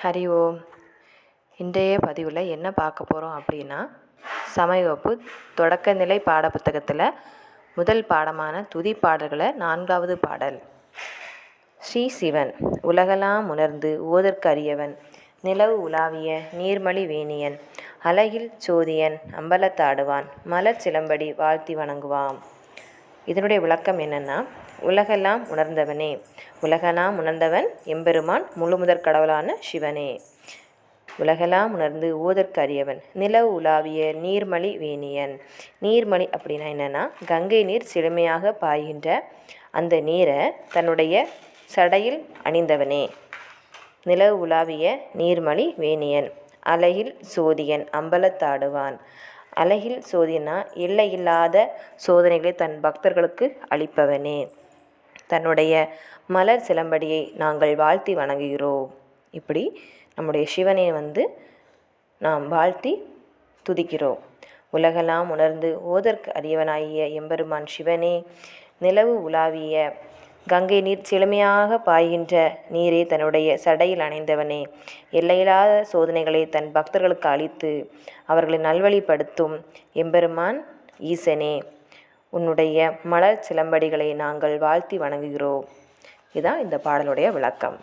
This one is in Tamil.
ஹரி ஓம். இன்றைய பதிவில் என்ன பார்க்க போகிறோம் அப்படின்னா, சமய வகுப்பு தொடக்கநிலை பாடப்புத்தகத்தில் முதல் பாடமான துதி பாடல்களை 4வது பாடல். ஸ்ரீ சிவன் உலகெல்லாம் உணர்ந்து ஓதற்கு அரியவன், நிலவு உலாவிய நீர்மலி வேணியன், அலகில் சோதியன் அம்பலத்தாடுவான், மலர் சிலம்படி வாழ்த்தி வணங்குவாம். இதனுடைய விளக்கம் என்னென்னா, உலகெல்லாம் உணர்ந்தவனே, உலகெல்லாம் உணர்ந்தவன் எம்பெருமான் முழுமுதற் கடவுளான சிவனே. உலகெல்லாம் உணர்ந்து ஓதற்கு அரியவன், நிலவு உலாவிய நீர்மலி வேணியன். நீர்மலி அப்படின்னா என்னென்னா, கங்கை நீர் செழுமையாக பாய்கின்ற அந்த நீரை தன்னுடைய சடையில் அணிந்தவனே. நிலவு உலாவிய நீர்மலி வேணியன், அலகில் சோதியன் அம்பலத்தாடுவான். அலகில் சோதினா எல்லையில்லாத சோதனைகளை தன் பக்தர்களுக்கு அளிப்பவனே. தன்னுடைய மலர் சிலம்படியை நாங்கள் வாழ்த்தி வணங்குகிறோம். இப்படி நம்முடைய சிவனை நாம் வாழ்த்தி துதிக்கிறோம். உலகெல்லாம் உணர்ந்து ஓதற்கு அரியவனாகிய எம்பெருமான் சிவனே, நிலவு உலாவிய கங்கை நீர் செழுமையாக பாய்கின்ற நீரை தன்னுடைய சடையில் அணைந்தவனே, எல்லையில்லாத சோதனைகளை தன் பக்தர்களுக்கு அளித்து அவர்களை நல்வழிப்படுத்தும் எம்பெருமான் ஈசனே, உன்னுடைய மலர் சிலம்படிகளை நாங்கள் வாழ்த்தி வணங்குகிறோம். இதுதான் இந்த பாடலுடைய விளக்கம்.